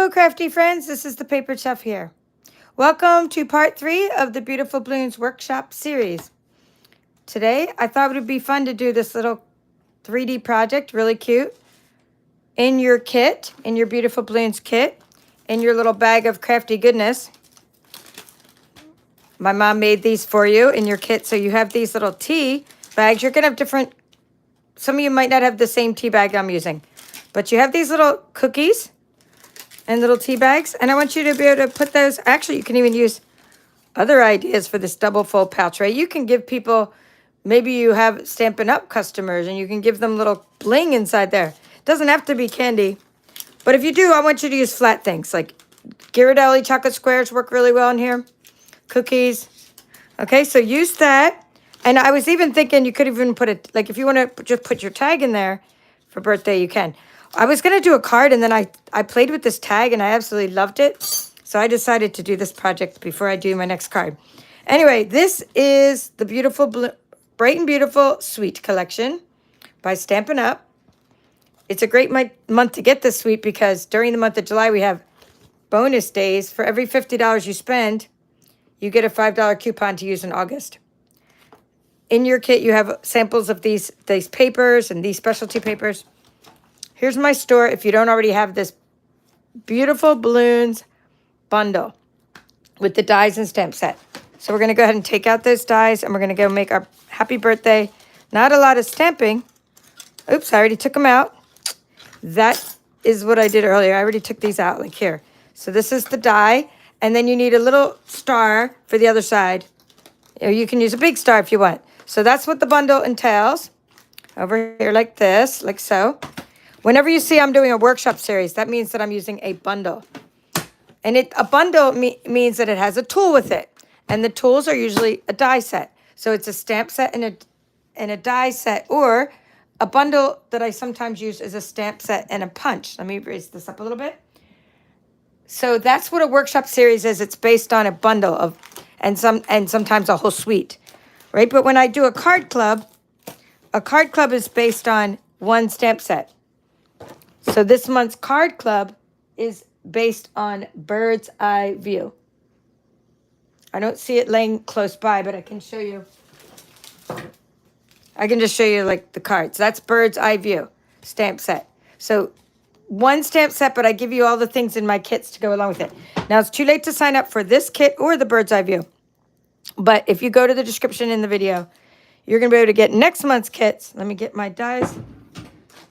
Hello, crafty friends. This is the Paper Chef here. Welcome to part 3 of the Beautiful Balloons Workshop series. Today, I thought it would be fun to do this little 3D project, really cute, in your kit, in your Beautiful Balloons kit, in your little bag of crafty goodness. My mom made these for you in your kit, so you have these little tea bags. You're going to have different, some of you might not have the same tea bag I'm using, but you have these little cookies and little tea bags, and I want you to be able to put those. Actually, you can even use other ideas for this double fold pouch, right? You can give people, maybe you have Stampin' Up customers, and you can give them little bling inside there. It doesn't have to be candy, but if you do, I want you to use flat things, like Ghirardelli chocolate squares work really well in here, cookies. Okay, so use that, and I was even thinking you could even put it, like if you want to just put your tag in there for birthday, you can. I was going to do a card, and then I played with this tag, and I absolutely loved it. So I decided to do this project before I do my next card. Anyway, this is the Bright and Beautiful Sweet Collection by Stampin' Up. It's a great month to get this sweet because during the month of July, we have bonus days. For every $50 you spend, you get a $5 coupon to use in August. In your kit, you have samples of these papers and these specialty papers. Here's my store if you don't already have this Beautiful Balloons bundle with the dies and stamp set. So we're going to go ahead and take out those dies, and we're going to go make our happy birthday. Not a lot of stamping. Oops, I already took them out. That is what I did earlier. I already took these out, like here. So this is the die, and then you need a little star for the other side. Or you can use a big star if you want. So that's what the bundle entails. Over here like this, like so. Whenever you see I'm doing a workshop series, that means that I'm using a bundle. And a bundle means that it has a tool with it. And the tools are usually a die set. So it's a stamp set and a die set. Or a bundle that I sometimes use is a stamp set and a punch. Let me raise this up a little bit. So that's what a workshop series is. It's based on a bundle of, and sometimes a whole suite, right? But when I do a card club is based on one stamp set. So this month's card club is based on Bird's Eye View. I don't see it laying close by, but I can show you. I can just show you like the cards. That's Bird's Eye View stamp set. So one stamp set, but I give you all the things in my kits to go along with it. Now it's too late to sign up for this kit or the Bird's Eye View. But if you go to the description in the video, you're going to be able to get next month's kits. Let me get my dies.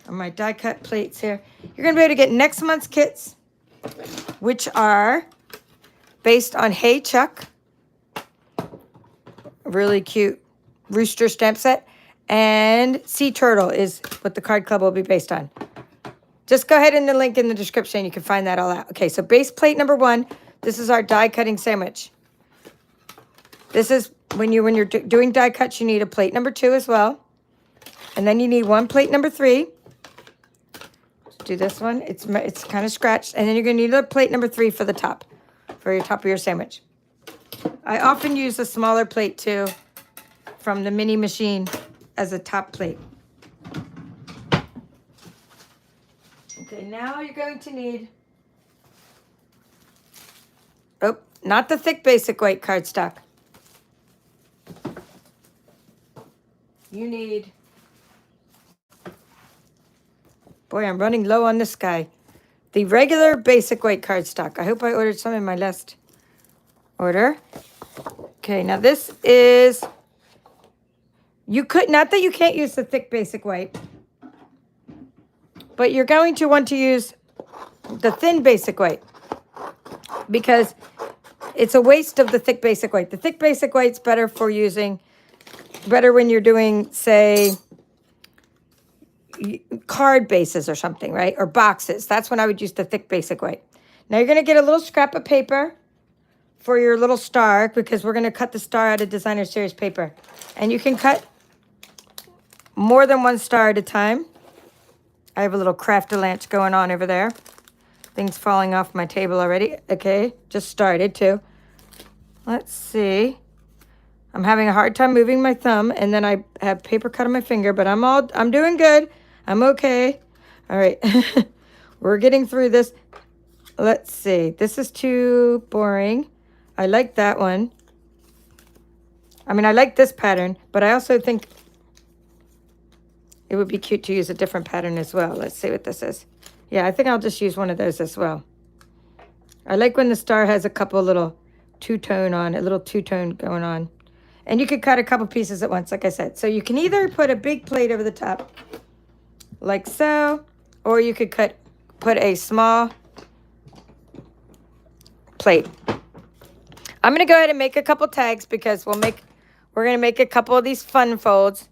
Or my die cut plates here. You're going to be able to get next month's kits, which are based on Hey Chuck, a really cute rooster stamp set, and Sea Turtle is what the card club will be based on. Just go ahead in the link in the description. You can find that all out. Okay, so base plate number 1, this is our die cutting sandwich. This is when you're doing die cuts, you need a plate number 2 as well. And then you need one plate number 3. Do this one. It's kind of scratched. And then you're going to need a plate number 3 for the top, for your top of your sandwich. I often use a smaller plate too from the mini machine as a top plate. Okay, now you're going to need, oh, not the thick basic white cardstock. You need, boy, I'm running low on this guy. The regular basic white cardstock. I hope I ordered some in my last order. Okay, now this is, you could, not that you can't use the thick basic white, but you're going to want to use the thin basic white because it's a waste of the thick basic white. The thick basic white's better for using, better when you're doing, say, card bases or something, right? Or boxes. That's when I would use the thick basic white. Now you're going to get a little scrap of paper for your little star because we're going to cut the star out of designer series paper. And you can cut more than one star at a time. I have a little craft-a-lance going on over there. Things falling off my table already. Okay, just started too. Let's see. I'm having a hard time moving my thumb, and then I have paper cut on my finger, but I'm doing good. I'm okay. All right. We're getting through this. Let's see. This is too boring. I like that one. I mean, I like this pattern, but I also think it would be cute to use a different pattern as well. Let's see what this is. Yeah, I think I'll just use one of those as well. I like when the star has a couple little two-tone on it, little two-tone going on. And you could cut a couple pieces at once, like I said. So you can either put a big plate over the top, like so, or you could put a small plate. I'm going to go ahead and make a couple tags because we're going to make a couple of these fun folds.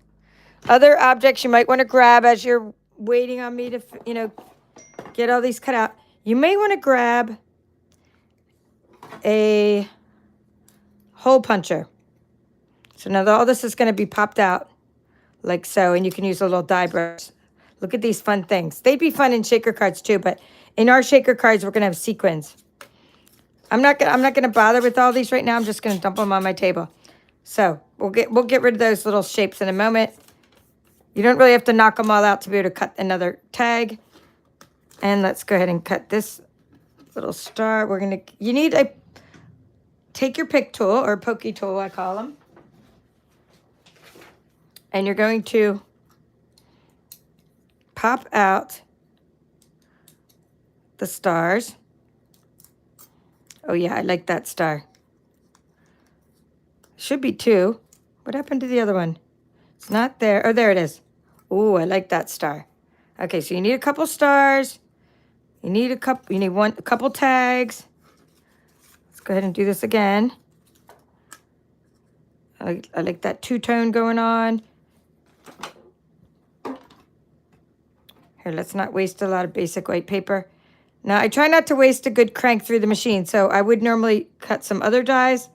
Other objects you might want to grab as you're waiting on me to, get all these cut out. You may want to grab a hole puncher. So now all this is going to be popped out like so, and you can use a little die brush. Look at these fun things. They'd be fun in shaker cards too, but in our shaker cards, we're going to have sequins. I'm not going to bother with all these right now. I'm just going to dump them on my table. So we'll get rid of those little shapes in a moment. You don't really have to knock them all out to be able to cut another tag. And let's go ahead and cut this little star. You need take your pick tool or pokey tool, I call them. And you're going to pop out the stars. Oh yeah, I like that star. Should be two. What happened to the other one? It's not there. Oh, there it is. Oh, I like that star. Okay, so you need a couple stars. You need a couple tags. Let's go ahead and do this again. I like that two-tone going on. Here, let's not waste a lot of basic white paper. Now, I try not to waste a good crank through the machine, so I would normally cut some other dies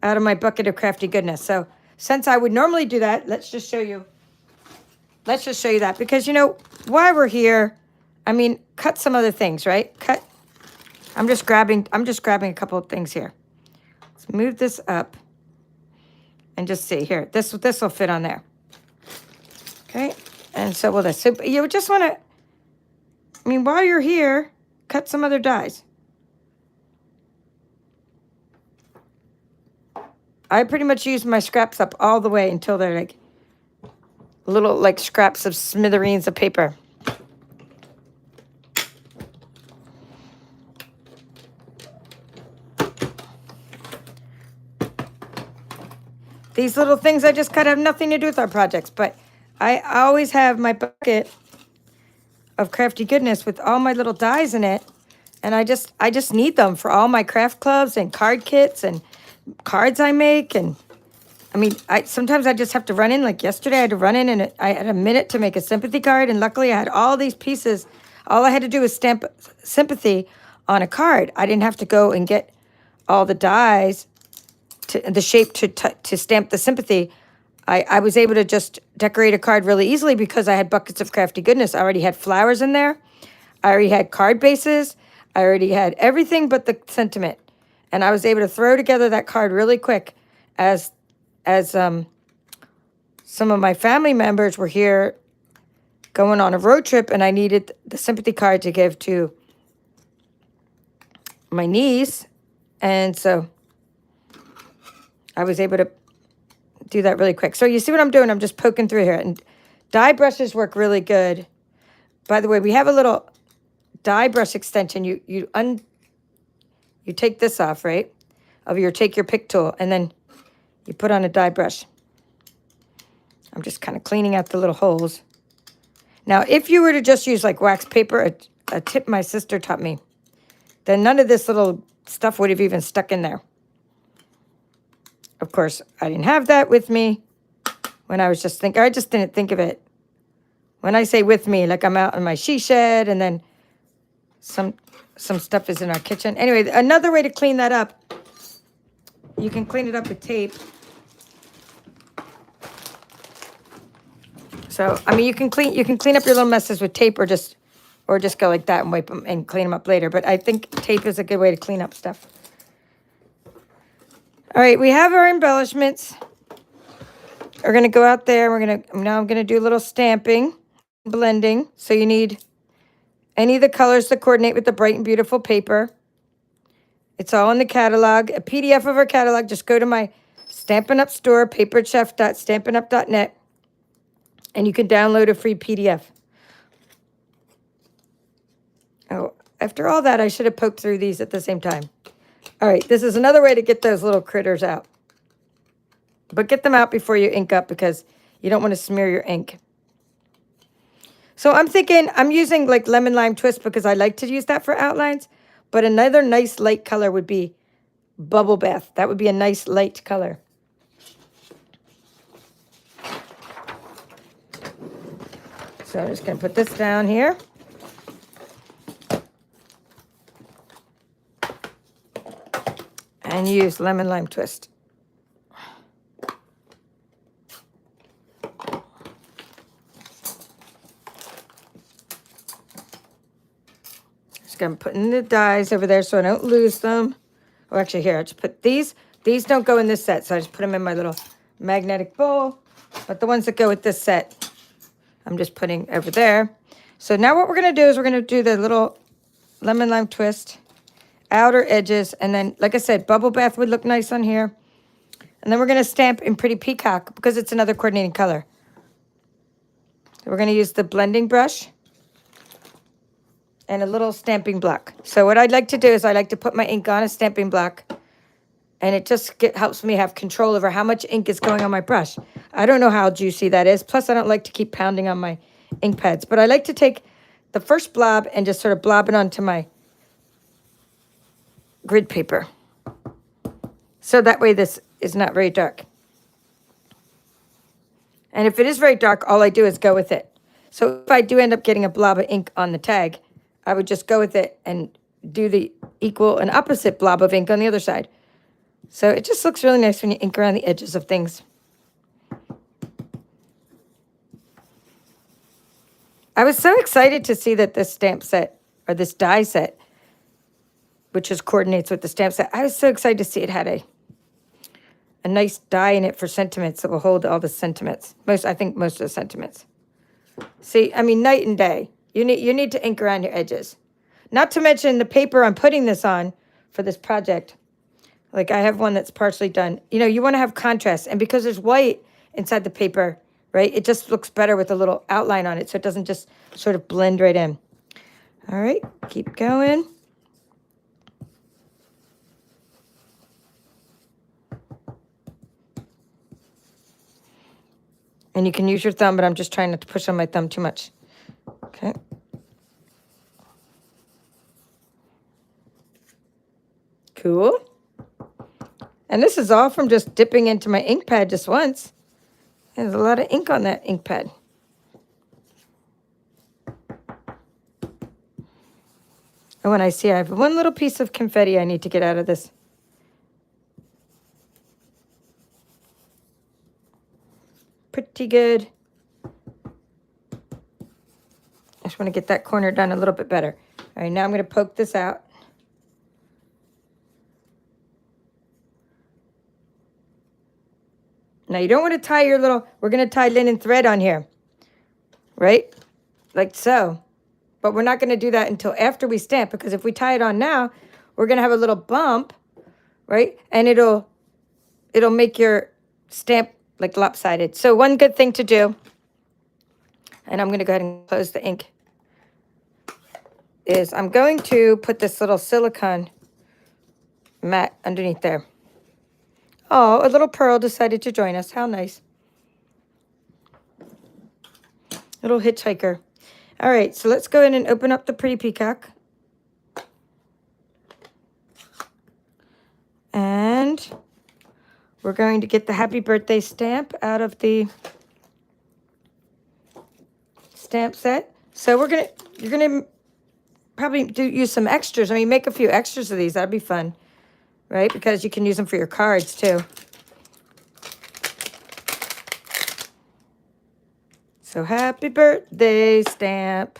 out of my bucket of crafty goodness. So since I would normally do that, let's just show you that. Because, while we're here, I mean, cut some other things, right? I'm just grabbing a couple of things here. Let's move this up and just see here. This will fit on there. Okay, and so will this. So you just want to, while you're here, cut some other dies. I pretty much use my scraps up all the way until they're like little scraps of smithereens of paper. These little things I just cut have nothing to do with our projects, but I always have my bucket of crafty goodness with all my little dies in it, and I just need them for all my craft clubs and card kits and cards I make. And sometimes I just have to run in. Like yesterday, I had to run in and I had a minute to make a sympathy card, and luckily I had all these pieces. All I had to do was stamp sympathy on a card. I didn't have to go and get all the dies to the shape to stamp the sympathy. I was able to just decorate a card really easily because I had buckets of crafty goodness. I already had flowers in there. I already had card bases. I already had everything but the sentiment. And I was able to throw together that card really quick as some of my family members were here going on a road trip, and I needed the sympathy card to give to my niece. And so I was able to do that really quick. So you see what I'm doing? I'm just poking through here. And die brushes work really good. By the way, we have a little die brush extension. You take this off, right? Take your pick tool, and then you put on a die brush. I'm just kind of cleaning out the little holes. Now, if you were to just use wax paper, a tip my sister taught me, then none of this little stuff would have even stuck in there. Of course, I didn't have that with me when I was just thinking. I just didn't think of it. When I say with me, I'm out in my she shed, and then some stuff is in our kitchen. Anyway, another way to clean that up, you can clean it up with tape. So, you can clean up your little messes with tape, or just go like that and wipe them and clean them up later. But I think tape is a good way to clean up stuff. All right, we have our embellishments. We're going to go out there. Now I'm going to do a little stamping, blending. So you need Any of the colors that coordinate with the bright and beautiful paper. It's all in the catalog. A PDF of our catalog. Just go to my Stampin' Up! Store, paperchef.stampinup.net, and you can download a free PDF. Oh, after all that, I should have poked through these at the same time. All right, this is another way to get those little critters out. But get them out before you ink up because you don't want to smear your ink. So I'm thinking I'm using like lemon lime twist because I like to use that for outlines. But another nice light color would be bubble bath. That would be a nice light color. So I'm just going to put this down here. And use lemon lime twist. I'm putting the dies over there so I don't lose them. Oh, actually, here, I just put these. These don't go in this set, so I just put them in my little magnetic bowl. But the ones that go with this set, I'm just putting over there. So now what we're going to do is we're going to do the little lemon lime twist, outer edges, and then, like I said, bubble bath would look nice on here. And then we're going to stamp in Pretty Peacock because it's another coordinating color. So we're going to use the blending brush and a little stamping block. So what I'd like to do is I like to put my ink on a stamping block, and it just helps me have control over how much ink is going on my brush. I don't know how juicy that is. Plus, I don't like to keep pounding on my ink pads. But I like to take the first blob and just sort of blob it onto my grid paper. So that way this is not very dark. And if it is very dark, all I do is go with it. So if I do end up getting a blob of ink on the tag, I would just go with it and do the equal and opposite blob of ink on the other side. So it just looks really nice when you ink around the edges of things. I was so excited to see that this stamp set, or this die set, which just coordinates with the stamp set, I was so excited to see it had a nice die in it for sentiments that will hold all the sentiments. I think most of the sentiments. See, I mean, night and day. You need to ink around your edges. Not to mention the paper I'm putting this on for this project. Like I have one that's partially done. You know, you want to have contrast. And because there's white inside the paper, right, it just looks better with a little outline on it so it doesn't just sort of blend right in. All right, keep going. And you can use your thumb, but I'm just trying not to push on my thumb too much. Okay. Cool. And this is all from just dipping into my ink pad just once. There's a lot of ink on that ink pad. Oh, and I see I have one little piece of confetti I need to get out of this. Pretty good. I just want to get that corner done a little bit better. All right, now I'm going to poke this out. Now you don't want to tie your little, we're going to tie linen thread on here, right? Like so. But we're not going to do that until after we stamp, because if we tie it on now, we're going to have a little bump, right? And it'll make your stamp like lopsided. So one good thing to do, and I'm going to go ahead and close the ink, is I'm going to put this little silicone mat underneath there. Oh, a little pearl decided to join us. How nice. Little hitchhiker. All right, so let's go in and open up the Pretty Peacock. And we're going to get the happy birthday stamp out of the stamp set. So you're gonna probably use some extras. I mean, make a few extras of these. That'd be fun, right? Because you can use them for your cards too. So happy birthday stamp.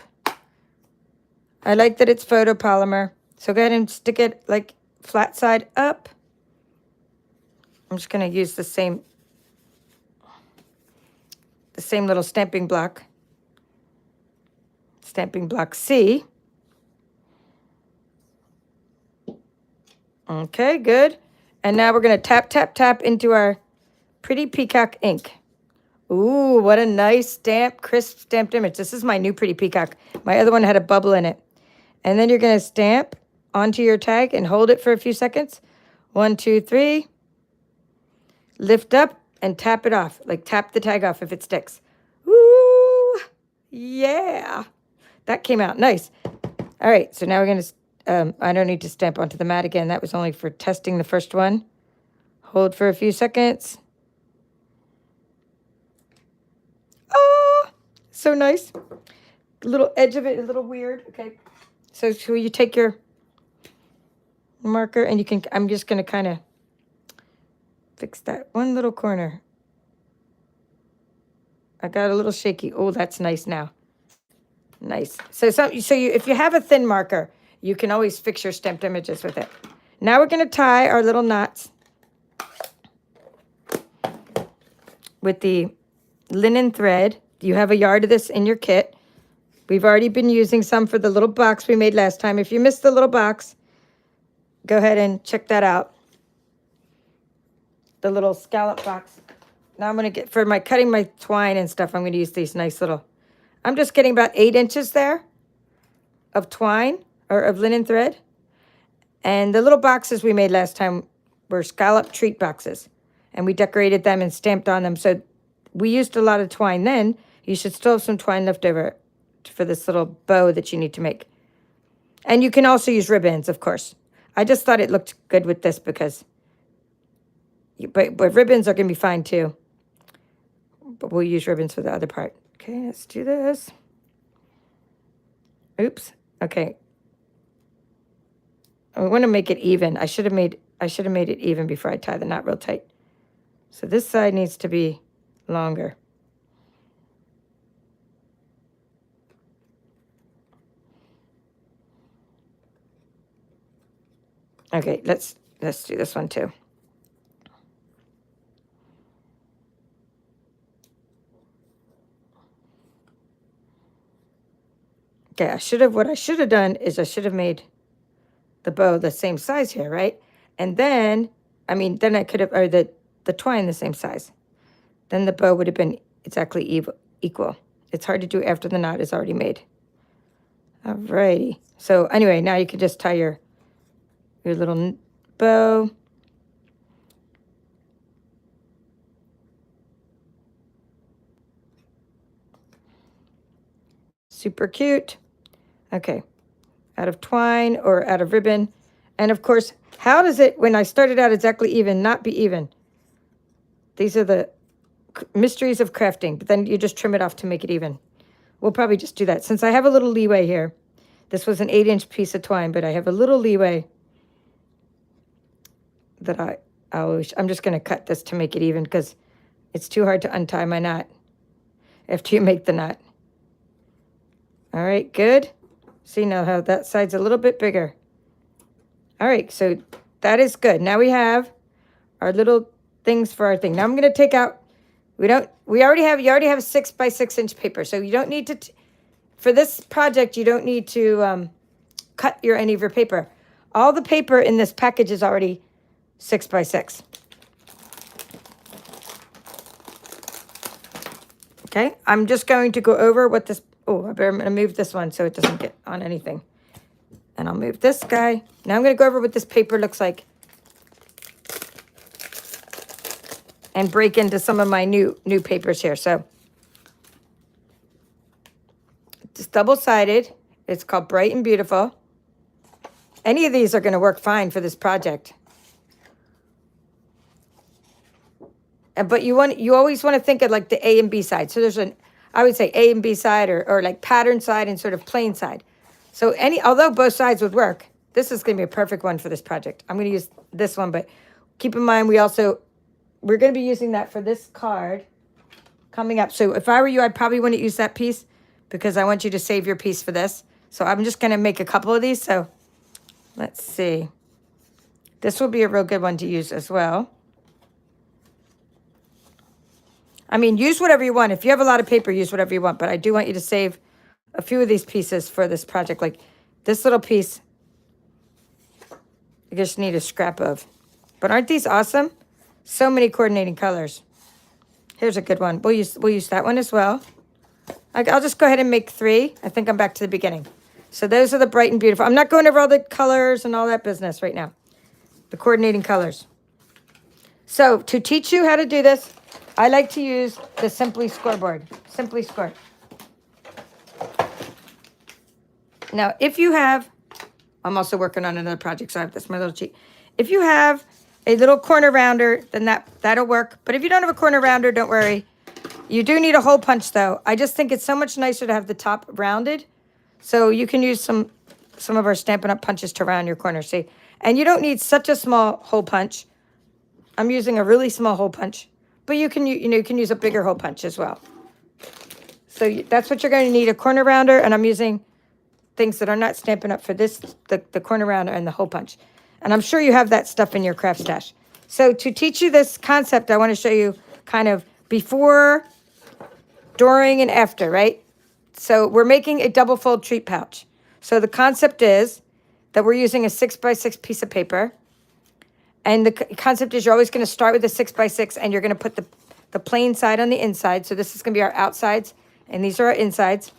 I like that it's photopolymer. So go ahead and stick it like flat side up. I'm just going to use the same little stamping block. Stamping block C. Okay, good. And now we're going to tap, tap, tap into our pretty peacock ink. Ooh, what a nice stamp, crisp stamped image. This is my new pretty peacock. My other one had a bubble in it. And then you're going to stamp onto your tag and hold it for a few seconds. 1, 2, 3. Lift up and tap it off. Like tap the tag off if it sticks. Ooh, yeah. That came out nice. All right, so now we're going to, I don't need to stamp onto the mat again. That was only for testing the first one. Hold for a few seconds. Oh, so nice. A little edge of it, a little weird. Okay. So you take your marker and you can, I'm just going to kind of fix that one little corner. I got a little shaky. Oh, that's nice now. Nice. So if you have a thin marker, you can always fix your stamped images with it. Now we're going to tie our little knots with the linen thread. You have a yard of this in your kit. We've already been using some for the little box we made last time. If you missed the little box, go ahead and check that out. The little scallop box. Now I'm going to get, for my cutting my twine and stuff, I'm going to use these nice little, I'm just getting about 8 inches there of twine or of linen thread. And the little boxes we made last time were scallop treat boxes. And we decorated them and stamped on them. So we used a lot of twine then. You should still have some twine left over for this little bow that you need to make. And you can also use ribbons, of course. I just thought it looked good with this because, but ribbons are going to be fine too. But we'll use ribbons for the other part. Okay, let's do this. Oops. Okay. I want to make it even. I should have made it even before I tie the knot real tight. So this side needs to be longer. Okay, let's do this one too. Okay, what I should have done is I should have made the bow the same size here, right? And then, then I could have, or the twine the same size. Then the bow would have been exactly equal. It's hard to do after the knot is already made. Alrighty. So anyway, now you can just tie your little bow. Super cute. Okay. Out of twine or out of ribbon. And of course, how does it, when I started out exactly even, not be even? These are the mysteries of crafting, but then you just trim it off to make it even. We'll probably just do that. Since I have a little leeway here, this was an 8-inch piece of twine, but I have a little leeway that I'm just going to cut this to make it even because it's too hard to untie my knot after you make the knot. All right, good. See now how that side's a little bit bigger. All right, so that is good. Now we have our little things for our thing. Now I'm going to take out, you already have a 6x6 paper. So you don't need to, for this project, you don't need to cut any of your paper. All the paper in this package is already 6x6. Okay, I'm just going to go over what this, I'm going to move this one so it doesn't get on anything. And I'll move this guy. Now I'm going to go over what this paper looks like and break into some of my new papers here. So it's double-sided. It's called Bright and Beautiful. Any of these are going to work fine for this project. But you always want to think of like the A and B side. So there's I would say A and B side or like pattern side and sort of plain side. So although both sides would work, this is going to be a perfect one for this project. I'm going to use this one, but keep in mind we're going to be using that for this card coming up. So if I were you, I probably wouldn't use that piece because I want you to save your piece for this. So I'm just going to make a couple of these. So let's see. This will be a real good one to use as well. Use whatever you want. If you have a lot of paper, use whatever you want. But I do want you to save a few of these pieces for this project. Like this little piece you just need a scrap of. But aren't these awesome? So many coordinating colors. Here's a good one. We'll use that one as well. I'll just go ahead and make 3. I think I'm back to the beginning. So those are the bright and beautiful. I'm not going over all the colors and all that business right now. The coordinating colors. So to teach you how to do this, I like to use the Simply scoreboard. Simply Score. Now, if you have, I'm also working on another project, so that's my little cheat. If you have a little corner rounder, then that'll work. But if you don't have a corner rounder, don't worry. You do need a hole punch, though. I just think it's so much nicer to have the top rounded. So you can use some of our Stampin' Up! Punches to round your corner, see? And you don't need such a small hole punch. I'm using a really small hole punch. But you can use a bigger hole punch as well. So that's what you're going to need, a corner rounder. And I'm using things that are not Stampin' Up! For this, the corner rounder and the hole punch. And I'm sure you have that stuff in your craft stash. So to teach you this concept, I want to show you kind of before, during, and after, right? So we're making a double fold treat pouch. So the concept is that we're using a 6x6 piece of paper. And the concept is you're always going to start with a 6x6 and you're going to put the plain side on the inside. So this is going to be our outsides and these are our insides.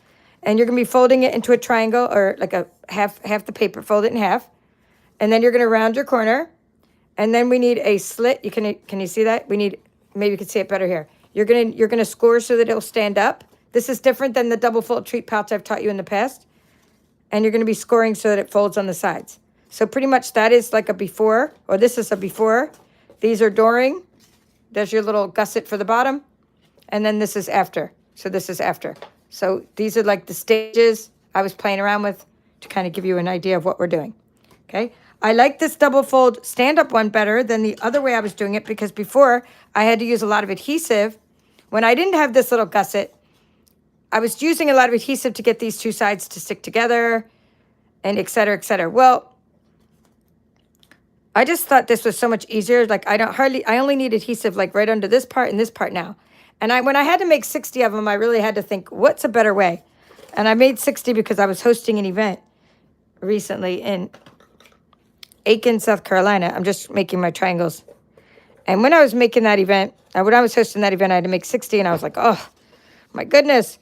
And you're going to be folding it into a triangle or like a half the paper, fold it in half. And then you're going to round your corner. And then we need a slit. Can you see that? Maybe you can see it better here. You're going to score so that it'll stand up. This is different than the double fold treat pouch I've taught you in the past. And you're going to be scoring so that it folds on the sides. So pretty much that is like a before, or this is a before. These are during. There's your little gusset for the bottom. And then this is after. So this is after. So these are like the stages I was playing around with to kind of give you an idea of what we're doing. Okay. I like this double fold stand-up one better than the other way I was doing it because before I had to use a lot of adhesive. When I didn't have this little gusset, I was using a lot of adhesive to get these two sides to stick together and et cetera, et cetera. Well, I just thought this was so much easier. Like I only need adhesive like right under this part and this part now. And when I had to make 60 of them, I really had to think, what's a better way? And I made 60 because I was hosting an event recently in Aiken, South Carolina. I'm just making my triangles. And when I was making that event, when I was hosting that event, I had to make 60 and I was like, oh my goodness.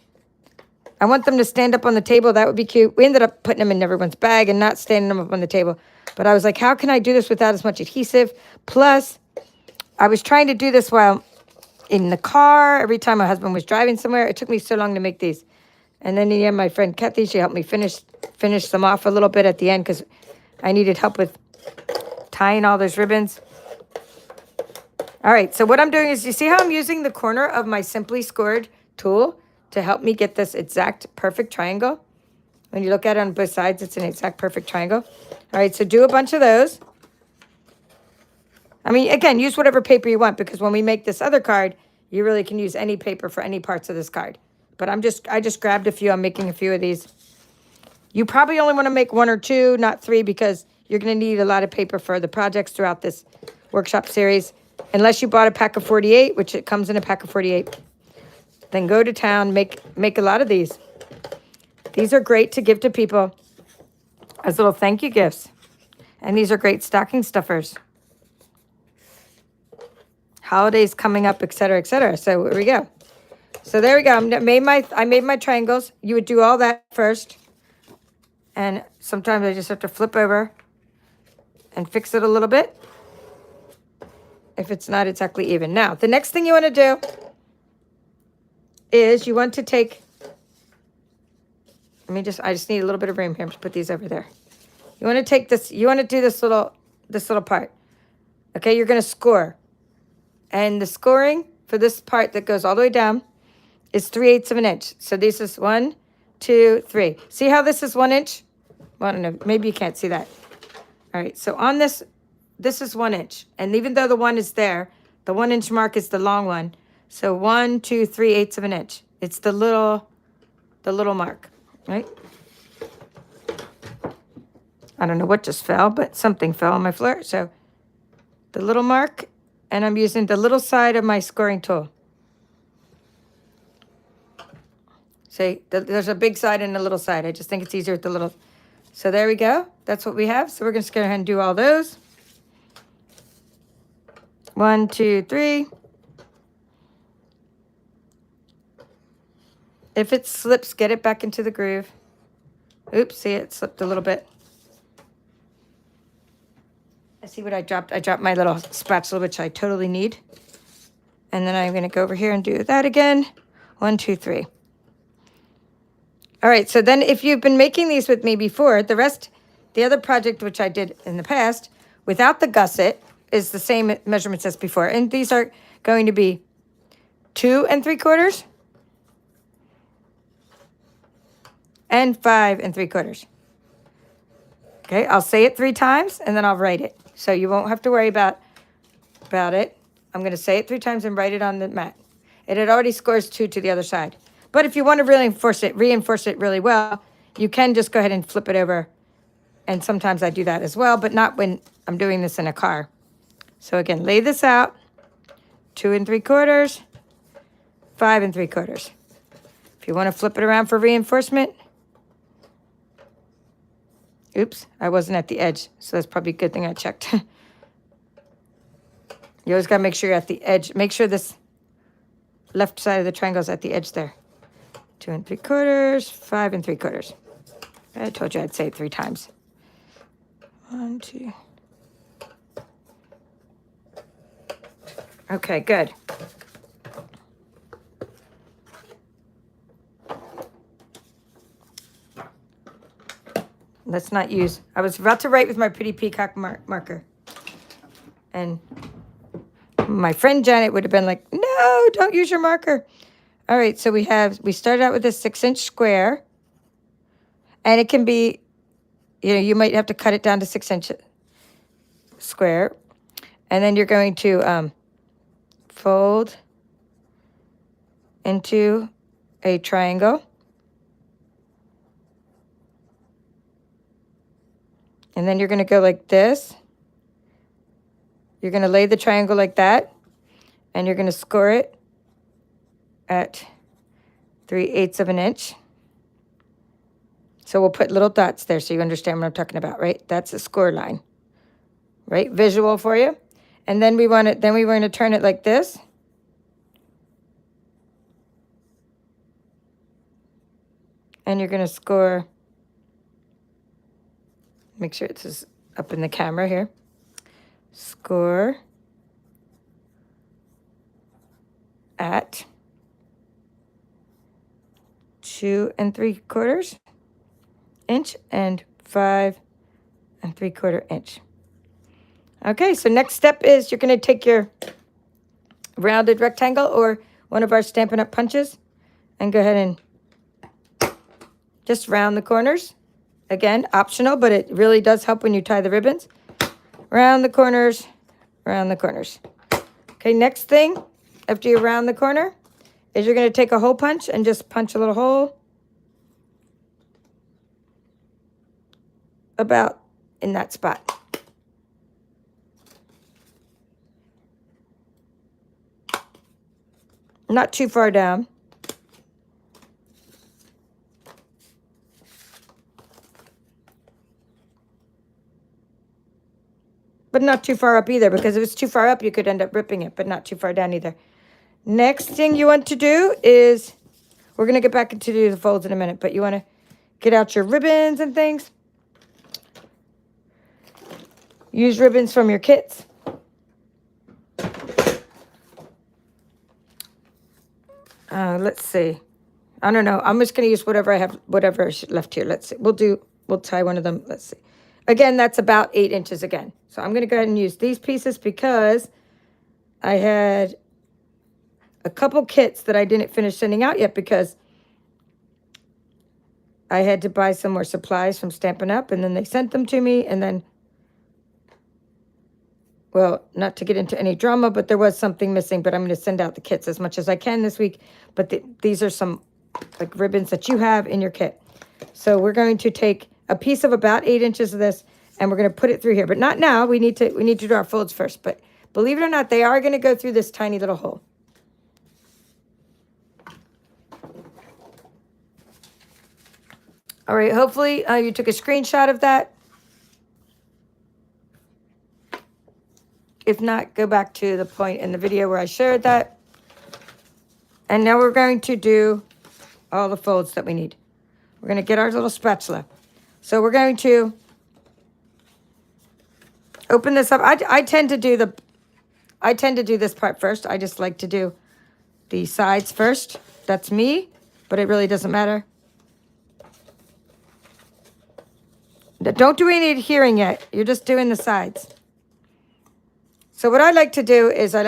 I want them to stand up on the table. That would be cute. We ended up putting them in everyone's bag and not standing them up on the table. But I was like, how can I do this without as much adhesive? Plus, I was trying to do this while in the car. Every time my husband was driving somewhere, it took me so long to make these. And then in the end, my friend Kathy, she helped me finish them off a little bit at the end because I needed help with tying all those ribbons. All right, so what I'm doing is, you see how I'm using the corner of my Simply Scored tool to help me get this exact perfect triangle? When you look at it on both sides, it's an exact perfect triangle. All right, so do a bunch of those. I mean, again, use whatever paper you want because when we make this other card, you really can use any paper for any parts of this card. But I just grabbed a few. I'm making a few of these. You probably only want to make 1 or 2, not 3, because you're going to need a lot of paper for the projects throughout this workshop series. Unless you bought a pack of 48, which it comes in a pack of 48. Then go to town, make a lot of these. These are great to give to people as little thank you gifts. And these are great stocking stuffers. Holidays coming up, et cetera, et cetera. So here we go. So there we go. I made my triangles. You would do all that first. And sometimes I just have to flip over and fix it a little bit if it's not exactly even. Now, the next thing you want to do is you want to take, I just need a little bit of room here to put these over there. You want to take this, you want to do this little part. Okay, you're going to score. And the scoring for this part that goes all the way down is 3/8 of an inch. So this is 1, 2, 3. See how this is 1 inch? Well, I don't know. Maybe you can't see that. All right. So on this is 1 inch. And even though the 1 is there, the 1 inch mark is the long one. So 1, 2, 3/8 of an inch. It's the little mark, right? I don't know what just fell, but something fell on my floor. So the little mark, and I'm using the little side of my scoring tool. See, there's a big side and a little side. I just think it's easier with the little. So there we go. That's what we have. So we're going to go ahead and do all those. 1, 2, 3. If it slips, get it back into the groove. Oops, see, it slipped a little bit. I see what I dropped. I dropped my little spatula, which I totally need. And then I'm going to go over here and do that again. 1, 2, 3. All right, so then if you've been making these with me before, the other project which I did in the past, without the gusset, is the same measurements as before. And these are going to be 2 3/4 and 5 3/4. Okay, I'll say it 3 times and then I'll write it. So you won't have to worry about it. I'm going to say it 3 times and write it on the mat. It already scores 2 to the other side. But if you want to reinforce it really well, you can just go ahead and flip it over. And sometimes I do that as well, but not when I'm doing this in a car. So again, lay this out. 2 3/4, 5 3/4. If you want to flip it around for reinforcement. Oops, I wasn't at the edge, so that's probably a good thing I checked. You always got to make sure you're at the edge. Make sure this left side of the triangle is at the edge there. 2 3/4, 5 3/4. I told you I'd say it 3 times. 1, 2. Okay, good. Let's not use, I was about to write with my pretty peacock marker. And my friend Janet would have been like, no, don't use your marker. All right, so we started out with a 6-inch square. And it can be, you might have to cut it down to 6-inch square. And then you're going to fold into a triangle. And then you're going to go like this. You're going to lay the triangle like that. And you're going to score it at 3/8 of an inch. So we'll put little dots there so you understand what I'm talking about, right? That's a score line, right? Visual for you. And then we want to turn it like this. And you're going to score, make sure it's up in the camera here. Score at 2 3/4 inch and 5 3/4 inch. Okay, so next step is you're going to take your rounded rectangle or one of our Stampin' Up! Punches and go ahead and just round the corners. Again, optional, but it really does help when you tie the ribbons. Round the corners, round the corners. Okay, next thing, after you round the corner, is you're going to take a hole punch and just punch a little hole about in that spot. Not too far down. But not too far up either, because if it's too far up, you could end up ripping it, but not too far down either. Next thing you want to do is, we're going to get back into do the folds in a minute, but you want to get out your ribbons and things. Use ribbons from your kits. Let's see. I don't know. I'm just going to use whatever I have, whatever is left here. Let's see. We'll tie one of them. Let's see. Again, that's about 8 inches again. So I'm going to go ahead and use these pieces because I had a couple kits that I didn't finish sending out yet because I had to buy some more supplies from Stampin' Up! And then they sent them to me. And then, well, not to get into any drama, but there was something missing. But I'm going to send out the kits as much as I can this week. But these are some like ribbons that you have in your kit. So we're going to take a piece of about 8 inches of this, and we're going to put it through here. But not now. We need to do our folds first. But believe it or not, they are going to go through this tiny little hole. All right, hopefully you took a screenshot of that. If not, go back to the point in the video where I shared that. And now we're going to do all the folds that we need. We're going to get our little spatula. So we're going to open this up. I tend to do this part first. I just like to do the sides first. That's me, but it really doesn't matter. Don't do any adhering yet. You're just doing the sides. So what I like to do is I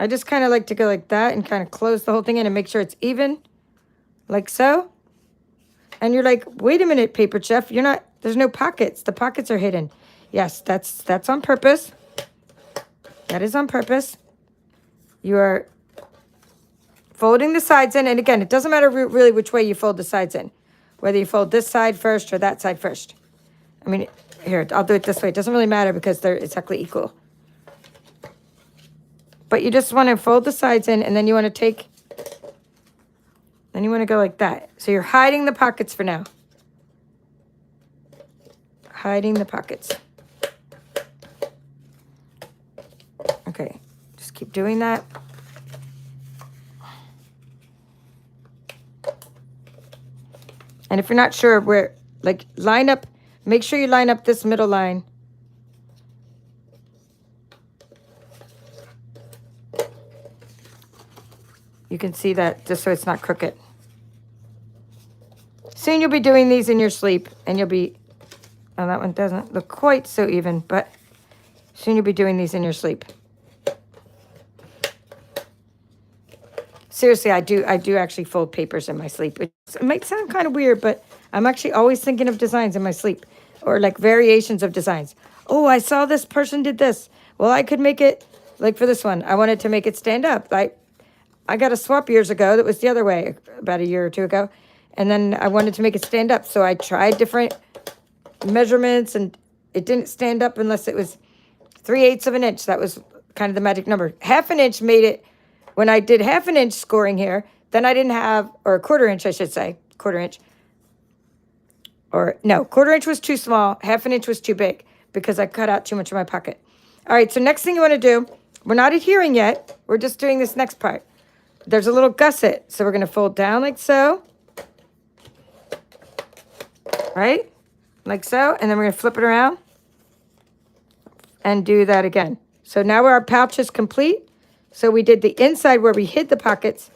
just kind of like to go like that and kind of close the whole thing in and make sure it's even, like so. And you're like, wait a minute, Paper Chef, there's no pockets. The pockets are hidden. Yes, that's on purpose. That is on purpose. You are folding the sides in. And again, it doesn't matter really which way you fold the sides in. Whether you fold this side first or that side first. I mean, here, I'll do it this way. It doesn't really matter because they're exactly equal. But you just want to fold the sides in, and then you want to go like that. So you're hiding the pockets for now. Hiding the pockets. Okay, just keep doing that. And if you're not sure where, like, line up, make sure you line up this middle line. You can see that just so it's not crooked. Soon you'll be doing these in your sleep, and you'll be, oh, that one doesn't look quite so even, but soon you'll be doing these in your sleep. Seriously, I do actually fold papers in my sleep. It might sound kind of weird, but I'm actually always thinking of designs in my sleep, or like variations of designs. Oh, I saw this person did this. Well, I could make it, like for this one, I wanted to make it stand up. I got a swap years ago that was the other way, about a year or two ago, and then I wanted to make it stand up. So I tried different measurements, and it didn't stand up unless it was 3/8 of an inch. That was kind of the magic number. 1/2 an inch made it. When I did 1/2 an inch scoring here, then I didn't have, or 1/4 inch, I should say, 1/4 inch. Or no, 1/4 inch was too small, 1/2 an inch was too big because I cut out too much of my pocket. All right, so next thing you want to do, we're not adhering yet. We're just doing this next part. There's a little gusset, so we're going to fold down like so. Right? Like so, and then we're going to flip it around and do that again. So now our pouch is complete. So we did the inside where we hid the pockets,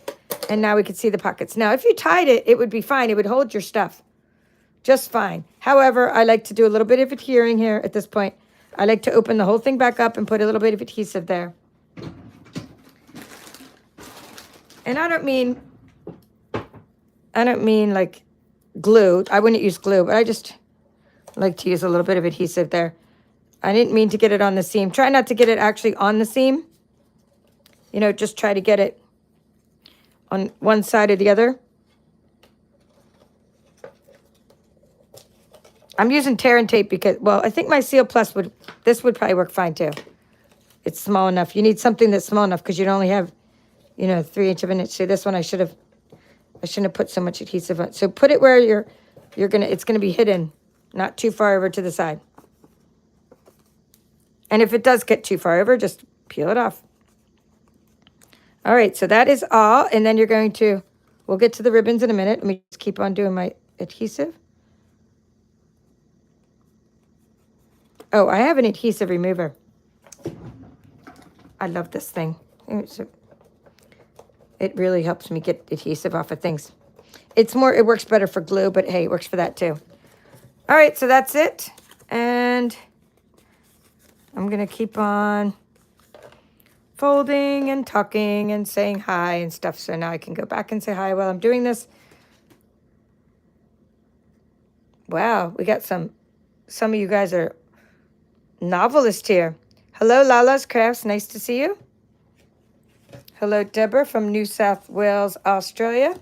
and now we can see the pockets. Now, if you tied it, it would be fine. It would hold your stuff just fine. However, I like to do a little bit of adhering here at this point. I like to open the whole thing back up and put a little bit of adhesive there. And I don't mean like glue. I wouldn't use glue, but I just like to use a little bit of adhesive there. I didn't mean to get it on the seam. Try not to get it actually on the seam. You know, just try to get it on one side or the other. I'm using tear and tape because, well, I think my Seal Plus would probably work fine too. It's small enough. You need something that's small enough because you only have, 3/8 of an inch. See, this one I shouldn't have put so much adhesive on. So put it where it's gonna be hidden, not too far over to the side. And if it does get too far over, just peel it off. All right, so that is all. And then we'll get to the ribbons in a minute. Let me just keep on doing my adhesive. Oh, I have an adhesive remover. I love this thing. It really helps me get adhesive off of things. It works better for glue, but hey, it works for that too. All right, so that's it. And I'm going to keep on folding and tucking and saying hi and stuff. So now I can go back and say hi while I'm doing this. Wow, we got some of you guys are novelists here. Hello, Lala's Crafts. Nice to see you. Hello, Deborah from New South Wales, Australia.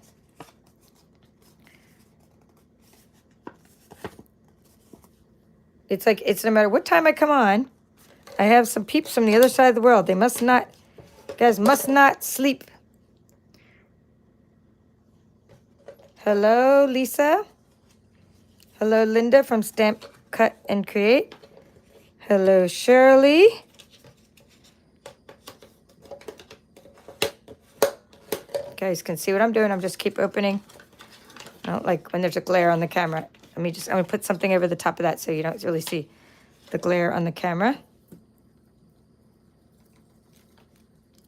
It's no matter what time I come on, I have some peeps from the other side of the world. They must not sleep. Hello, Lisa. Hello, Linda from Stamp, Cut, and Create. Hello, Shirley. You guys can see what I'm doing. I'm just keep opening. I don't like when there's a glare on the camera. I'm gonna put something over the top of that so you don't really see the glare on the camera.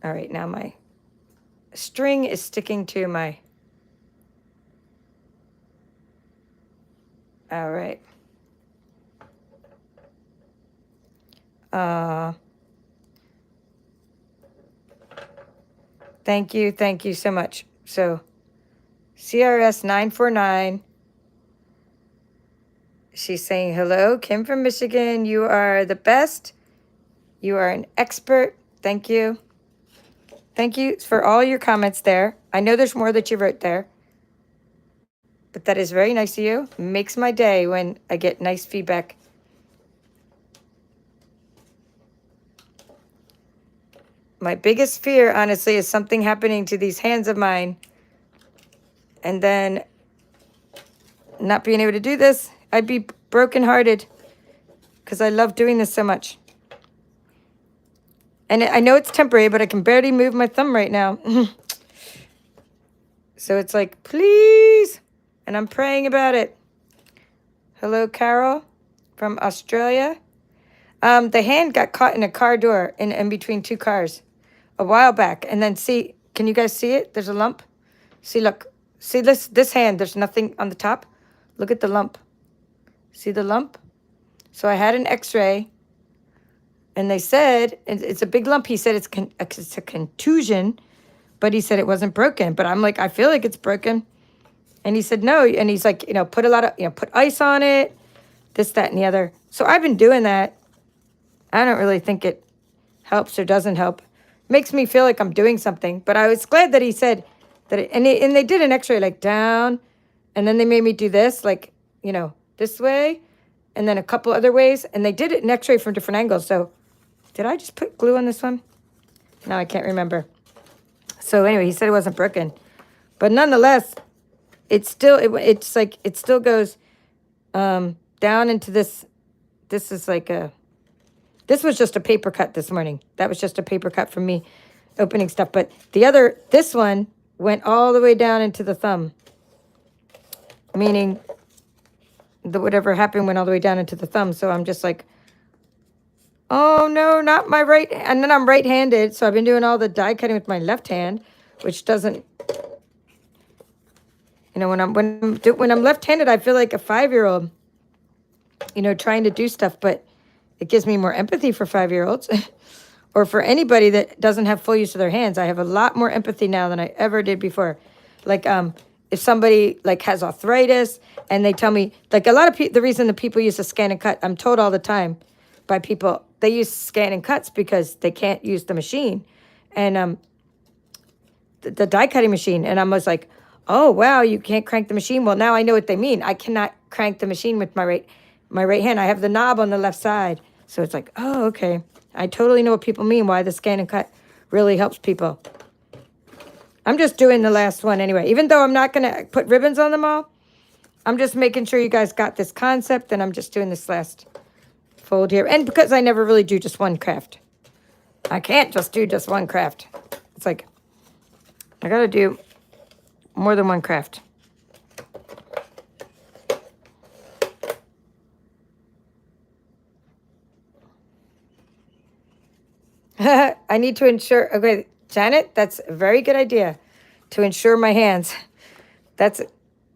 All right, now my string is sticking to my, all right. Thank you so much. So CRS 949. She's saying, hello, Kim from Michigan. You are the best. You are an expert. Thank you. Thank you for all your comments there. I know there's more that you wrote there, but that is very nice of you. Makes my day when I get nice feedback. My biggest fear, honestly, is something happening to these hands of mine and then not being able to do this. I'd be brokenhearted because I love doing this so much. And I know it's temporary, but I can barely move my thumb right now. So it's like, please. And I'm praying about it. Hello, Carol from Australia. The hand got caught in a car door in between two cars a while back. And then see, can you guys see it? There's a lump. See, look. See this hand, there's nothing on the top. Look at the lump. See the lump? So I had an x-ray. And they said, it's a big lump. He said it's a contusion, but he said it wasn't broken. But I'm like, I feel like it's broken. And he said, no. And he's like, put a lot of, put ice on it, this, that, and the other. So I've been doing that. I don't really think it helps or doesn't help. Makes me feel like I'm doing something. But I was glad that he said that, and they did an x-ray like down, and then they made me do this, like, this way, and then a couple other ways. And they did it an x-ray from different angles. So did I just put glue on this one? No, I can't remember. So anyway, he said it wasn't broken. But nonetheless, it's still, it's like, it still goes down into this. This is like this was just a paper cut this morning. That was just a paper cut from me opening stuff. But this one went all the way down into the thumb. Meaning, whatever happened went all the way down into the thumb. So I'm just like, oh no, not my right. And then I'm right-handed, so I've been doing all the die cutting with my left hand, which doesn't. When I'm left-handed, I feel like a 5-year-old. Trying to do stuff, but it gives me more empathy for 5-year-olds, or for anybody that doesn't have full use of their hands. I have a lot more empathy now than I ever did before. Like if somebody like has arthritis and they tell me, like a lot of the reason that people use a ScanNCut, I'm told all the time by people, they use ScanNCuts because they can't use the machine, and the die cutting machine. And I was like, oh wow, you can't crank the machine. Well, now I know what they mean. I cannot crank the machine with my right hand. I have the knob on the left side, so it's like, oh okay. I totally know what people mean. Why the ScanNCut really helps people. I'm just doing the last one anyway. Even though I'm not gonna put ribbons on them all, I'm just making sure you guys got this concept, and I'm just doing this last fold here. And because I never really do just one craft. I can't just do just one craft. It's like, I gotta do more than one craft. I need to ensure, okay, Janet, that's a very good idea, to ensure my hands. That's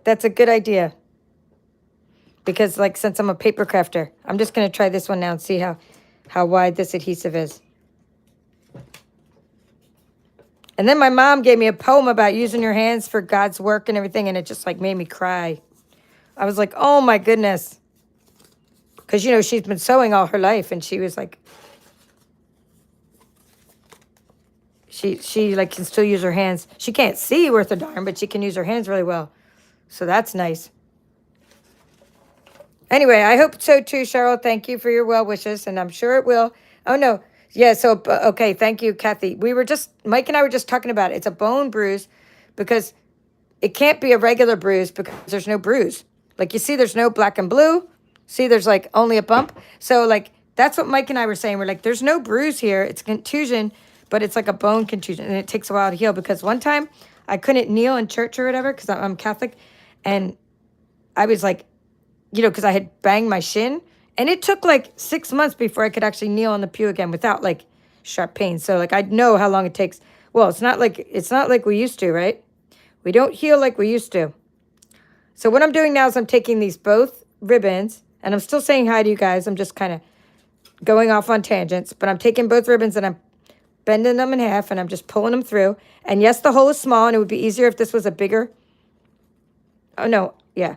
a good idea. Because like, since I'm a paper crafter, I'm just gonna try this one now and see how wide this adhesive is. And then my mom gave me a poem about using your hands for God's work and everything, and it just like made me cry. I was like, oh my goodness. Because, she's been sewing all her life, and she was like, she like can still use her hands. She can't see worth a darn, but she can use her hands really well. So that's nice. Anyway, I hope so too, Cheryl. Thank you for your well wishes, and I'm sure it will. Oh, no. Yeah, so, okay, thank you, Kathy. Mike and I were just talking about it. It's a bone bruise because it can't be a regular bruise because there's no bruise. Like you see, there's no black and blue. See, there's like only a bump. So like, that's what Mike and I were saying. We're like, there's no bruise here. It's contusion, but it's like a bone contusion. And it takes a while to heal because one time I couldn't kneel in church or whatever because I'm Catholic. And I was like, you know, because I had banged my shin. And it took like 6 months before I could actually kneel on the pew again without like sharp pain. So like I know how long it takes. Well, it's not like we used to, right? We don't heal like we used to. So what I'm doing now is I'm taking these both ribbons, and I'm still saying hi to you guys. I'm just kind of going off on tangents, but I'm taking both ribbons and I'm bending them in half and I'm just pulling them through. And yes, the hole is small and it would be easier if this was a bigger. Oh no, yeah.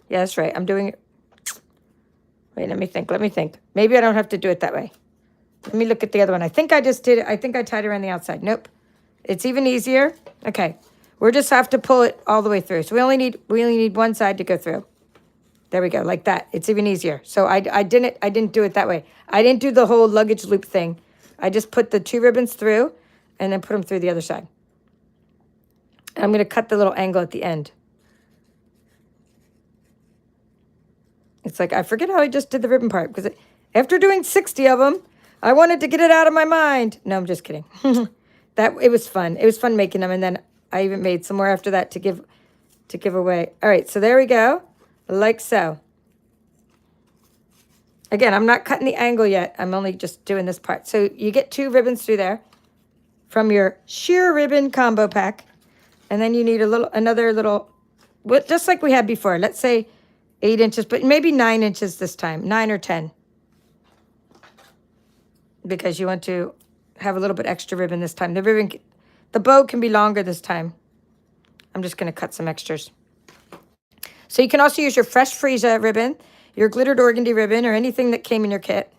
Yeah, that's right. I'm doing it. Wait, let me think. Maybe I don't have to do it that way. Let me look at the other one. I think I just did it. I think I tied it around the outside. Nope. It's even easier. Okay. We just have to pull it all the way through. So we only need one side to go through. There we go, like that. It's even easier. So I didn't do it that way. I didn't do the whole luggage loop thing. I just put the 2 ribbons through and then put them through the other side. And I'm going to cut the little angle at the end. It's like, I forget how I just did the ribbon part because after doing 60 of them, I wanted to get it out of my mind. No, I'm just kidding. It was fun. It was fun making them. And then I even made some more after that to give away. All right, so there we go. Like so. Again, I'm not cutting the angle yet. I'm only just doing this part. So you get 2 ribbons through there from your sheer ribbon combo pack. And then you need another little, just like we had before. Let's say 8 inches, but maybe 9 inches this time, 9 or 10. Because you want to have a little bit extra ribbon this time. The bow can be longer this time. I'm just going to cut some extras. So you can also use your fresh freesia ribbon, your glittered organdy ribbon, or anything that came in your kit.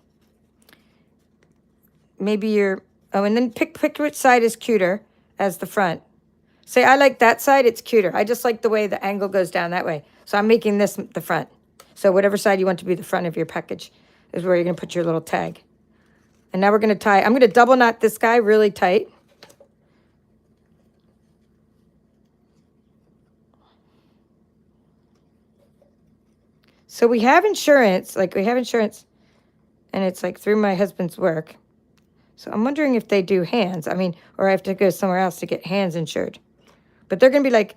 Maybe and then pick which side is cuter as the front. Say, I like that side, it's cuter. I just like the way the angle goes down that way. So I'm making this the front. So whatever side you want to be the front of your package is where you're going to put your little tag. And now we're going to tie. I'm going to double knot this guy really tight. So we have insurance, and it's like through my husband's work. So I'm wondering if they do hands. I mean, or I have to go somewhere else to get hands insured. But they're going to be like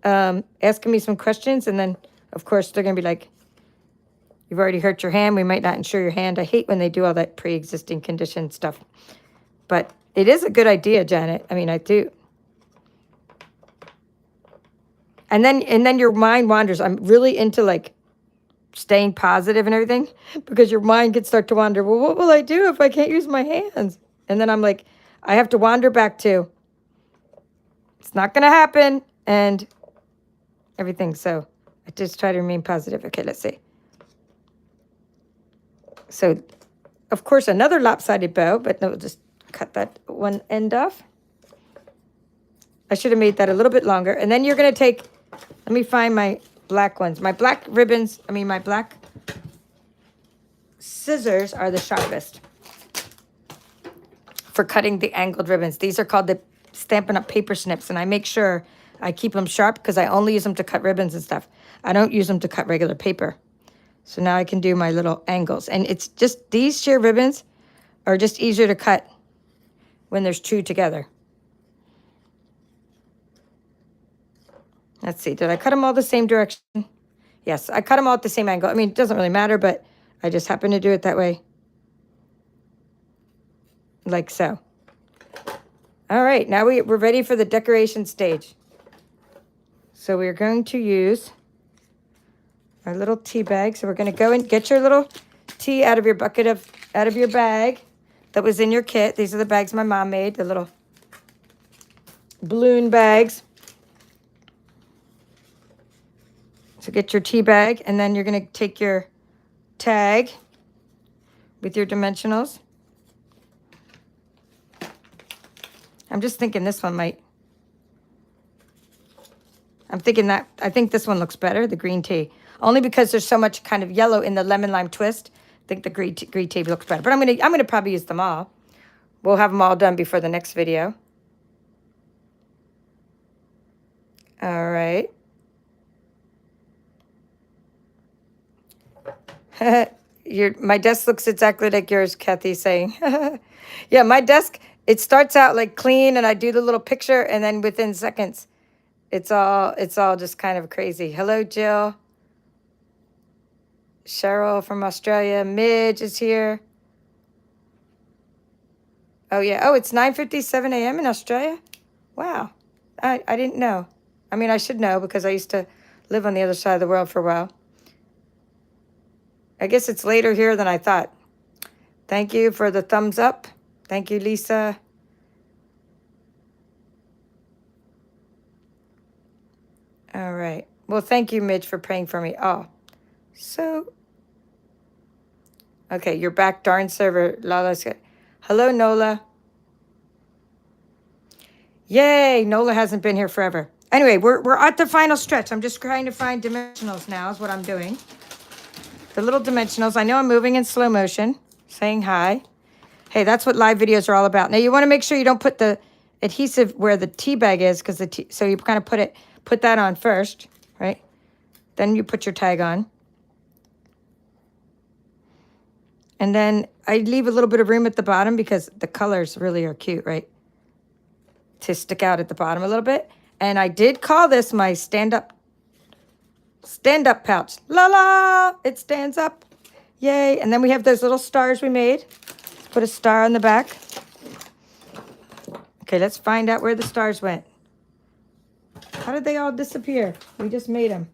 asking me some questions. And then, of course, they're going to be like, you've already hurt your hand. We might not insure your hand. I hate when they do all that pre-existing condition stuff. But it is a good idea, Janet. I mean, I do. And then your mind wanders. I'm really into like staying positive and everything because your mind can start to wander. Well, what will I do if I can't use my hands? And then I'm like, I have to wander back to, it's not going to happen and everything. So I just try to remain positive. Okay, let's see. So, of course, another lopsided bow, but no, we'll just cut that one end off. I should have made that a little bit longer. And then you're going to take, let me find my black ones. My black ribbons, my black scissors are the sharpest for cutting the angled ribbons. These are called the Stampin' Up! Paper snips, and I make sure I keep them sharp because I only use them to cut ribbons and stuff. I don't use them to cut regular paper. So now I can do my little angles. And it's just, these sheer ribbons are just easier to cut when there's 2 together. Let's see, did I cut them all the same direction? Yes, I cut them all at the same angle. I mean, it doesn't really matter, but I just happen to do it that way. Like so. All right, now we're ready for the decoration stage. So we're going to use our little tea bag. So we're going to go and get your little tea out of your out of your bag that was in your kit. These are the bags my mom made, the little balloon bags. So get your tea bag, and then you're going to take your tag with your dimensionals. I'm just thinking this one might. I think this one looks better, the green tea. Only because there's so much kind of yellow in the lemon lime twist. I think the green tea looks better. But I'm gonna probably use them all. We'll have them all done before the next video. All right. My desk looks exactly like yours, Kathy's saying. Yeah, my desk, it starts out like clean and I do the little picture and then within seconds it's all just kind of crazy. Hello, Jill. Cheryl from Australia. Midge is here. Oh yeah. Oh, it's 9:57 a.m. in Australia? Wow. I didn't know. I mean, I should know because I used to live on the other side of the world for a while. I guess it's later here than I thought. Thank you for the thumbs up. Thank you, Lisa. All right. Well, thank you, Midge, for praying for me. Oh, so. Okay, you're back, darn server. Lala's good. Hello, Nola. Yay, Nola hasn't been here forever. Anyway, we're at the final stretch. I'm just trying to find dimensionals now is what I'm doing. The little dimensionals. I know I'm moving in slow motion, saying hi. Hey, that's what live videos are all about. Now, you want to make sure you don't put the adhesive where the tea bag is, because so you kind of put that on first, right? Then you put your tag on. And then I leave a little bit of room at the bottom because the colors really are cute, right? To stick out at the bottom a little bit. And I did call this my stand-up pouch. La la, it stands up. Yay. And then we have those little stars we made. Put a star on the back. Okay, let's find out where the stars went. How did they all disappear? We just made them.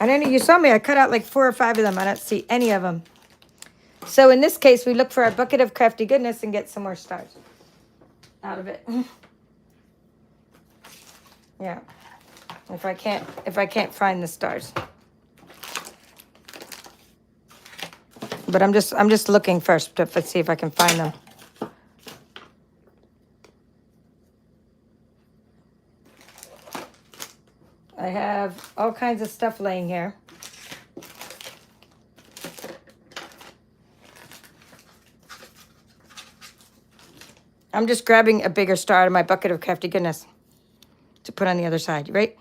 I don't know, you saw me, I cut out like 4 or 5 of them. I don't see any of them. So in this case, we look for our bucket of crafty goodness and get some more stars out of it. Yeah. If I can't find the stars. But I'm just looking first to see if I can find them. I have all kinds of stuff laying here. I'm just grabbing a bigger star out of my bucket of crafty goodness to put on the other side, right?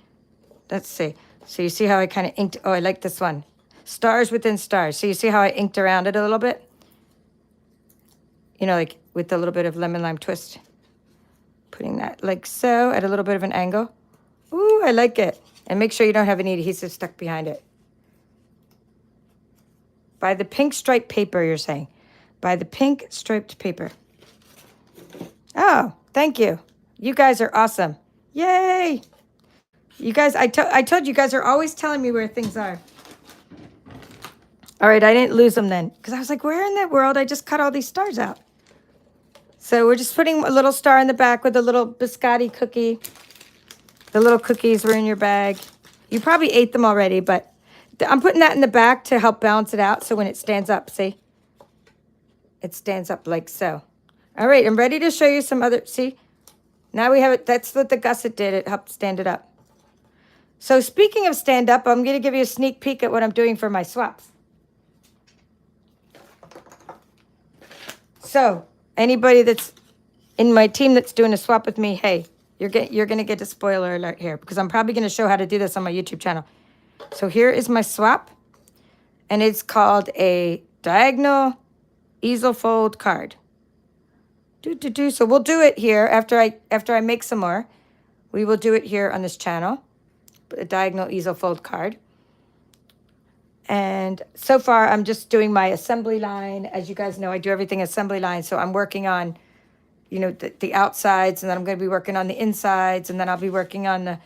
Let's see. So you see how I kind of inked, oh, I like this one. Stars within stars. So you see how I inked around it a little bit? You know, like with a little bit of lemon lime twist. Putting that like so at a little bit of an angle. Ooh, I like it. And make sure you don't have any adhesive stuck behind it. By the pink striped paper, you're saying. By the pink striped paper. Oh, thank you. You guys are awesome. Yay. You guys, I told you guys are always telling me where things are. All right, I didn't lose them then. Because I was like, where in the world? I just cut all these stars out. So we're just putting a little star in the back with a little biscotti cookie. The little cookies were in your bag. You probably ate them already, but I'm putting that in the back to help balance it out. So when it stands up, see? It stands up like so. All right, I'm ready to show you some other, see? Now we have it, that's what the gusset did. It helped stand it up. So speaking of stand up, I'm going to give you a sneak peek at what I'm doing for my swaps. So anybody that's in my team that's doing a swap with me, hey, you're going to get a spoiler alert here because I'm probably going to show how to do this on my YouTube channel. So here is my swap, and it's called a diagonal easel fold card. So we'll do it here after I make some more. We will do it here on this channel, a diagonal easel fold card. And so far, I'm just doing my assembly line. As you guys know, I do everything assembly line. So I'm working on, you know, the outsides, and then I'm going to be working on the insides, and then I'll be working on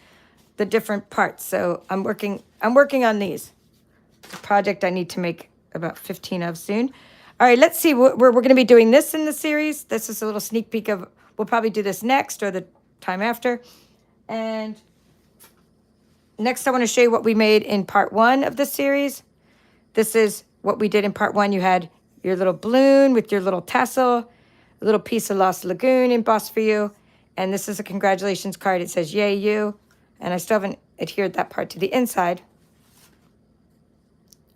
the different parts. So I'm working on these. It's a project I need to make about 15 of soon. All right, let's see. We're going to be doing this in the series. This is a little sneak peek of, we'll probably do this next or the time after. And next, I want to show you what we made in part 1 of the series. This is what we did in part 1. You had your little balloon with your little tassel, a little piece of Lost Lagoon embossed for you. And this is a congratulations card. It says, yay, you. And I still haven't adhered that part to the inside.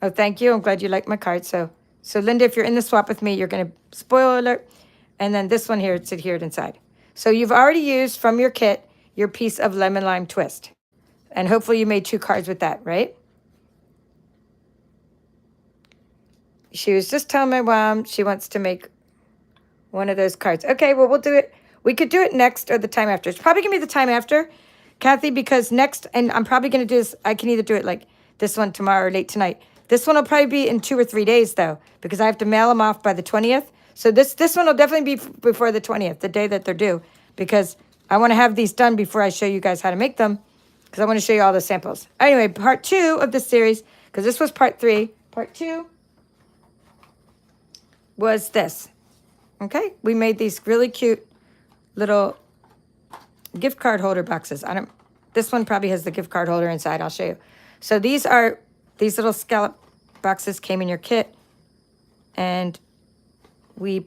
Oh, thank you. I'm glad you like my card. So Linda, if you're in the swap with me, you're going to, spoiler alert. And then this one here, it's adhered inside. So you've already used from your kit your piece of lemon lime twist. And hopefully you made 2 cards with that, right? She was just telling my mom she wants to make one of those cards. Okay, well, we'll do it. We could do it next or the time after. It's probably going to be the time after, Kathy, because next, and I'm probably going to do this, I can either do it like this one tomorrow or late tonight. This one will probably be in 2 or 3 days, though, because I have to mail them off by the 20th. So this one will definitely be before the 20th, the day that they're due, because I want to have these done before I show you guys how to make them, because I want to show you all the samples. Anyway, part 2 of this series, because this was part 3. Part 2 was this. Okay, we made these really cute little gift card holder boxes. This one probably has the gift card holder inside. I'll show you. So these little scallop boxes came in your kit, and we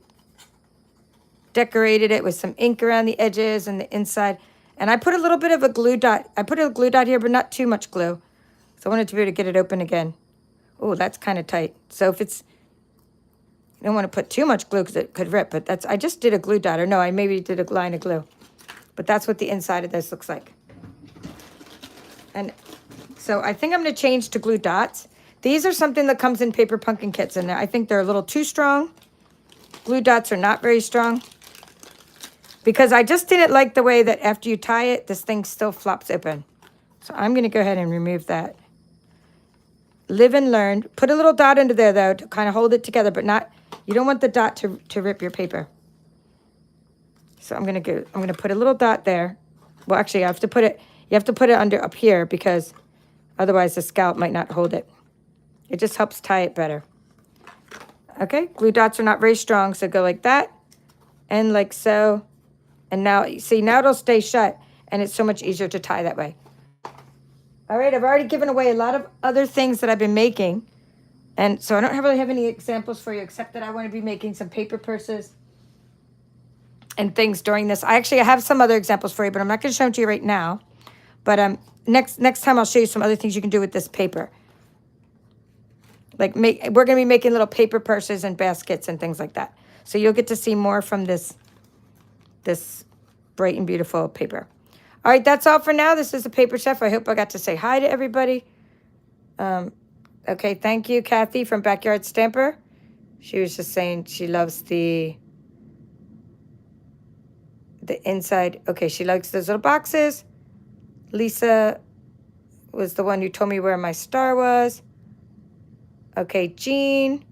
decorated it with some ink around the edges and the inside. And I put a little bit of a glue dot. I put a glue dot here, but not too much glue. So I wanted to be able to get it open again. Oh, that's kind of tight. So if it's, you don't want to put too much glue because it could rip, but I just did a glue dot, or no, I maybe did a line of glue. But that's what the inside of this looks like. And so I think I'm going to change to glue dots. These are something that comes in paper pumpkin kits, and I think they're a little too strong. Glue dots are not very strong, because I just didn't like the way that after you tie it, this thing still flops open. So I'm going to go ahead and remove that. Live and learn. Put a little dot under there, though, to kind of hold it together, but not, you don't want the dot to rip your paper. So I'm going to put a little dot there. Well, actually, you have to put it under up here, because otherwise the scallop might not hold it. It just helps tie it better. Okay, glue dots are not very strong, so go like that and like so. And now, see, now it'll stay shut, and it's so much easier to tie that way. All right, I've already given away a lot of other things that I've been making. And so I don't really have any examples for you, except that I want to be making some paper purses and things during this. I have some other examples for you, but I'm not going to show them to you right now. But next time I'll show you some other things you can do with this paper. Like we're going to be making little paper purses and baskets and things like that. So you'll get to see more from this bright and beautiful paper. All right, that's all for now. This is the Paper Chef. I hope I got to say hi to everybody. Okay, thank you, Kathy from Backyard Stamper. She was just saying she loves the inside. Okay, she likes those little boxes. Lisa was the one who told me where my star was. Okay, Jean.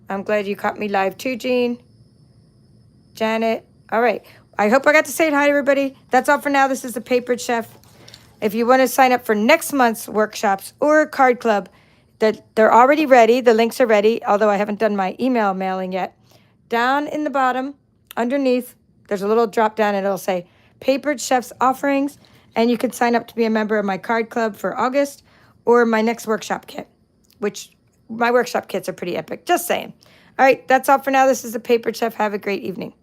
I'm glad you caught me live too, Jean. Janet. All right. I hope I got to say hi to everybody. That's all for now. This is the Paper Chef. If you want to sign up for next month's workshops or card club, they're already ready. The links are ready, although I haven't done my email mailing yet. Down in the bottom, underneath, there's a little drop down, and it'll say Paper Chef's Offerings, and you can sign up to be a member of my card club for August or my next workshop kit, which my workshop kits are pretty epic. Just saying. All right, that's all for now. This is the Paper Chef. Have a great evening.